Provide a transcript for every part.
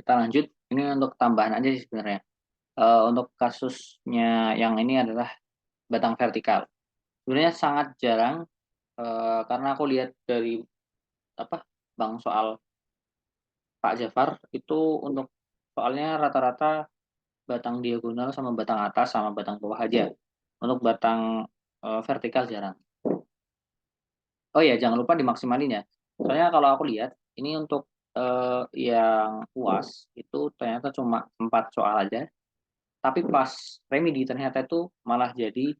kita lanjut. Ini untuk tambahan aja sih sebenarnya. Untuk kasusnya yang ini adalah batang vertikal. Sebenarnya sangat jarang karena aku lihat dari apa bang soal Pak Jafar itu untuk soalnya rata-rata batang diagonal sama batang atas sama batang bawah aja. Untuk batang vertikal jarang. Oh ya, jangan lupa dimaksimalin ya. Soalnya kalau aku lihat ini untuk yang UAS itu ternyata cuma 4 soal aja. Tapi pas remedi ternyata itu malah jadi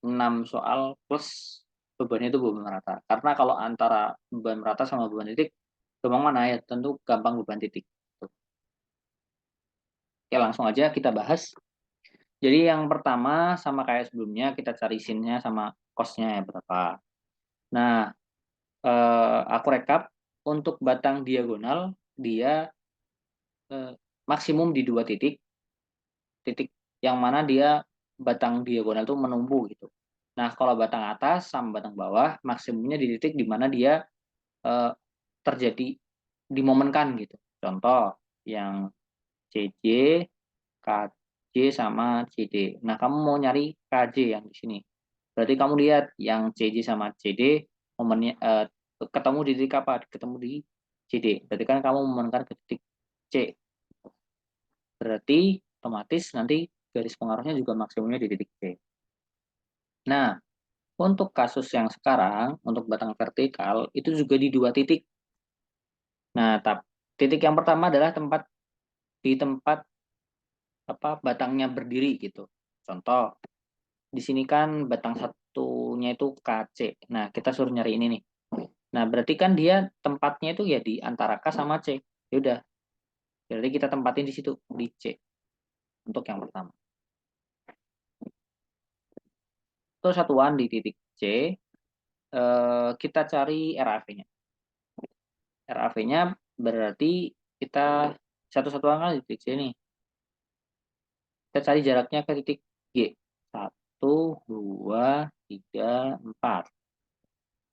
6 soal plus bebannya itu beban rata. Karena kalau antara beban rata sama beban titik, gampang mana ya? Tentu gampang beban titik. Oke, langsung aja kita bahas. Jadi yang pertama sama kayak sebelumnya kita cari sinnya sama cosnya ya berapa. Nah, aku rekap untuk batang diagonal dia eh, maksimum di 2 titik, titik yang mana dia batang diagonal itu menumpu gitu. Nah, kalau batang atas sama batang bawah maksimumnya di titik di mana dia eh, terjadi dimomenkan gitu. Contoh yang CJ, KJ sama CD. Nah, kamu mau nyari KJ yang di sini. Berarti kamu lihat yang CJ sama CD momennya ketemu di titik apa? Ketemu di CD. Berarti kan kamu menekan ke titik C. Berarti otomatis nanti garis pengaruhnya juga maksimumnya di titik C. Nah, untuk kasus yang sekarang, untuk batang vertikal, itu juga di 2 titik. Nah, titik yang pertama adalah di tempat apa batangnya berdiri gitu. Contoh, di sini kan batang satunya itu KC. Nah, kita suruh nyari ini nih. Nah, berarti kan dia tempatnya itu ya di antara K sama C. Ya udah, berarti kita tempatin di situ di C untuk yang pertama. Itu satuan di titik C, kita cari RAV-nya. RAV-nya berarti kita satu-satuan kan di titik C nih. Kita cari jaraknya ke titik G. 1, 2, 3, 4.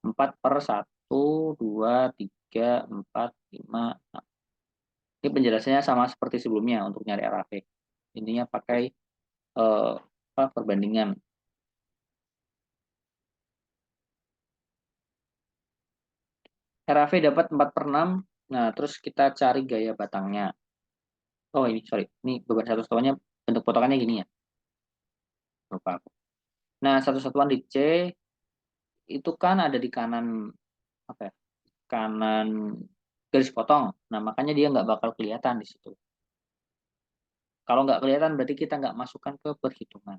4/1, 2, 3, 4, 5, 6. Ini penjelasannya sama seperti sebelumnya untuk nyari RAV. Intinya pakai perbandingan. RAV dapat 4/6. Nah, terus kita cari gaya batangnya. Oh, ini sorry. Ini beban satu satuannya bentuk potongannya gini ya. Lupa. Nah, satu satuan di C itu kan ada di kanan apa ya? Kanan garis potong. Nah, makanya dia nggak bakal kelihatan di situ. Kalau nggak kelihatan berarti kita nggak masukkan ke perhitungan.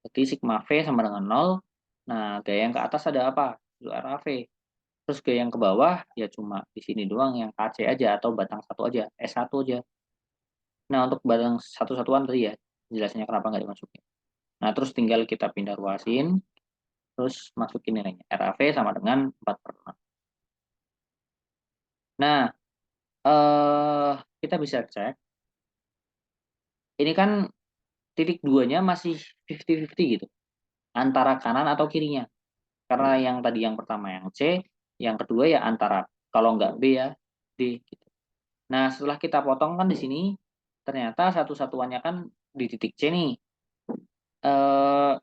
Berarti sigma V sama dengan 0. Nah, gaya yang ke atas ada apa? Itu RAV. Terus gaya yang ke bawah ya cuma di sini doang yang KC aja atau batang satu aja, S1 aja. Nah, untuk batang satu-satuan tadi ya, jelasnya kenapa nggak dimasukin. Nah, terus tinggal kita pindah ruasin, terus masukin nilainya. RAV sama dengan 4/6. Nah, kita bisa cek. Ini kan titik duanya masih 50-50 gitu. Antara kanan atau kirinya. Karena yang tadi yang pertama yang C, yang kedua ya antara. Kalau nggak B ya D gitu. Nah, setelah kita potong kan di sini, ternyata satu-satuannya kan di titik C nih. Eh,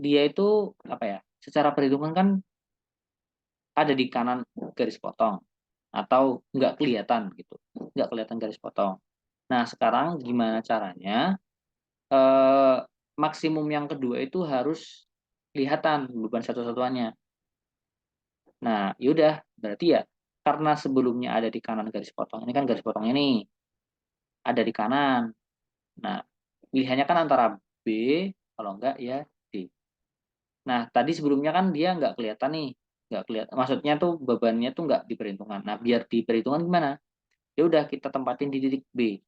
dia itu apa ya? Secara perhitungan kan ada di kanan garis potong atau nggak kelihatan gitu, nggak kelihatan garis potong. Nah, sekarang gimana caranya eh, maksimum yang kedua itu harus kelihatan beban satu-satuannya. Nah, yaudah berarti ya karena sebelumnya ada di kanan garis potong, ini kan garis potong ini ada di kanan. Nah, pilihannya kan antara B, kalau enggak ya D. Nah, tadi sebelumnya kan dia nggak kelihatan nih, nggak kelihatan. Maksudnya tuh bebannya tuh nggak diperhitungkan. Nah, biar diperhitungkan gimana? Ya udah kita tempatin di titik B.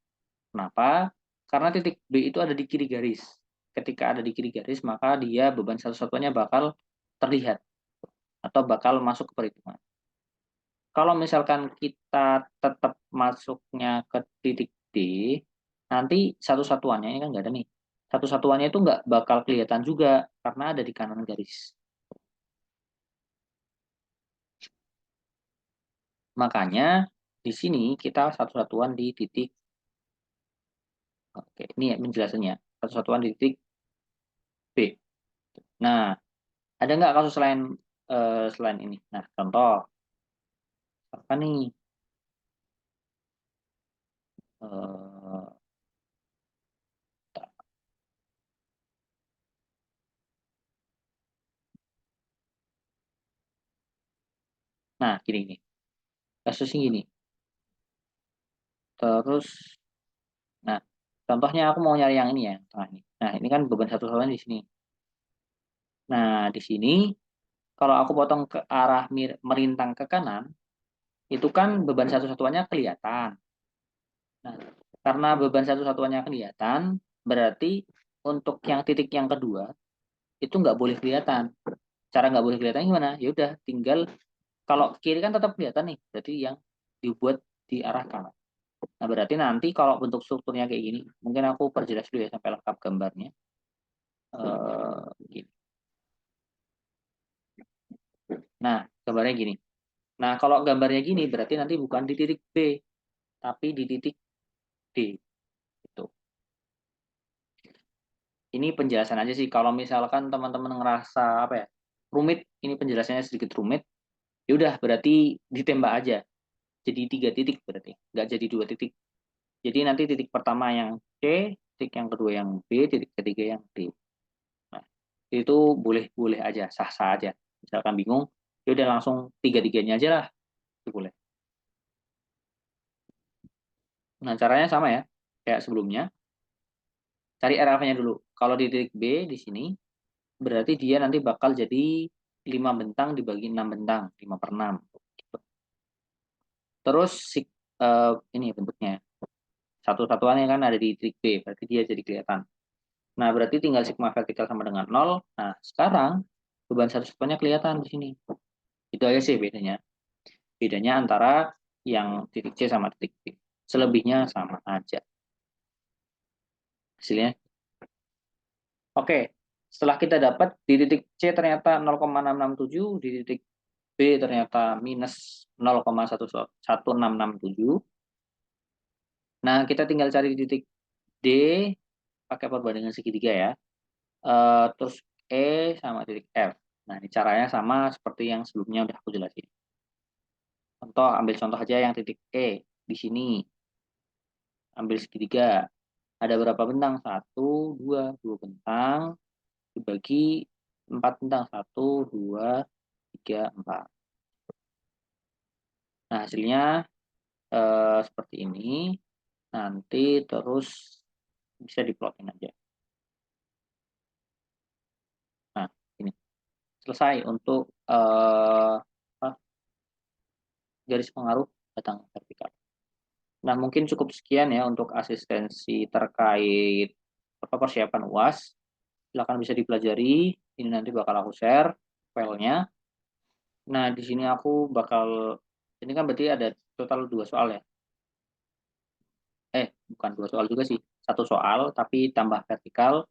Kenapa? Karena titik B itu ada di kiri garis. Ketika ada di kiri garis, maka dia beban satu-satunya bakal terlihat atau bakal masuk ke perhitungan. Kalau misalkan kita tetap masuknya ke titik D, nanti satu-satuannya ini kan nggak ada nih. Satu-satuannya itu nggak bakal kelihatan juga karena ada di kanan garis. Makanya Di sini kita satu-satuan di titik, oke, ini ya penjelasannya. Satu-satuan di titik B. Nah, ada nggak kasus selain ini? Nah, contoh apa nih? Eh, nah, gini. Kasusnya gini. Terus, nah, contohnya aku mau nyari yang ini ya, tengah ini. Nah, ini kan beban satu-satuan di sini. Nah, di sini kalau aku potong ke arah merintang ke kanan, itu kan beban satu-satuannya kelihatan. Nah, karena beban satu-satuannya kelihatan, berarti untuk yang titik yang kedua itu nggak boleh kelihatan. Cara nggak boleh kelihatan gimana? Ya udah, tinggal kalau kiri kan tetap kelihatan nih, berarti yang dibuat di arah kanan. Nah, berarti nanti kalau bentuk strukturnya kayak gini, mungkin aku perjelas dulu ya sampai lengkap gambarnya. Gini. Nah, gambarnya gini. Nah, kalau gambarnya gini, berarti nanti bukan di titik B, tapi di titik D. Gitu. Ini penjelasan aja sih. Kalau misalkan teman-teman ngerasa apa ya, rumit, ini penjelasannya sedikit rumit, ya udah berarti ditembak aja. Jadi 3 titik berarti, nggak jadi 2 titik. Jadi nanti titik pertama yang C, titik yang kedua yang B, titik ketiga yang D. Nah, itu boleh-boleh aja, sah-sah aja. Misalkan bingung, ya udah langsung tiga-tiganya aja lah, itu boleh. Nah, caranya sama ya, kayak sebelumnya. Cari RF-nya dulu. Kalau di titik B di sini, berarti dia nanti bakal jadi 5 bentang dibagi 6 bentang, 5/6. Terus ini bentuknya. Satu-satuannya kan ada di titik B, berarti dia jadi kelihatan. Nah, berarti tinggal sigma vertikal sama dengan 0. Nah, sekarang beban satu-satuannya kelihatan di sini. Itu aja sih bedanya. Bedanya antara yang titik C sama titik B. Selebihnya sama aja. Hasilnya. Oke, setelah kita dapat di titik C ternyata 0,667, di titik B ternyata minus 0,1667. Nah, kita tinggal cari di titik D pakai perbandingan segitiga ya. Terus E sama titik F. Nah, ini caranya sama seperti yang sebelumnya udah aku jelasin. Contoh, ambil contoh aja yang titik E. Di sini, ambil segitiga. Ada berapa bentang? Satu, dua bentang. Dibagi 4 bentang. Satu, dua, tiga, empat. Nah, hasilnya seperti ini. Nanti terus bisa diplotin aja. Nah, ini selesai untuk garis pengaruh batang vertikal. Nah, mungkin cukup sekian ya untuk asistensi terkait persiapan UAS. Silakan bisa dipelajari. Ini nanti bakal aku share filenya. Nah, di sini aku bakal, ini kan berarti ada total 2 soal ya. Bukan 2 soal juga sih. 1 soal, tapi tambah vertikal.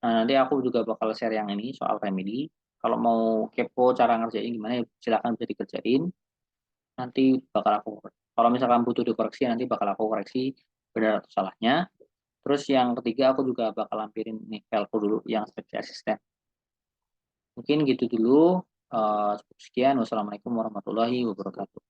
Nah, nanti aku juga bakal share yang ini, soal remedi. Kalau mau kepo cara ngerjain gimana, ya silakan bisa dikerjain. Nanti bakal aku, kalau misalkan butuh dikoreksi, nanti bakal aku koreksi benar atau salahnya. Terus yang ketiga, aku juga bakal lampirin nih filku dulu yang sebagai asisten. Mungkin gitu dulu. Sekian. Wassalamualaikum warahmatullahi wabarakatuh.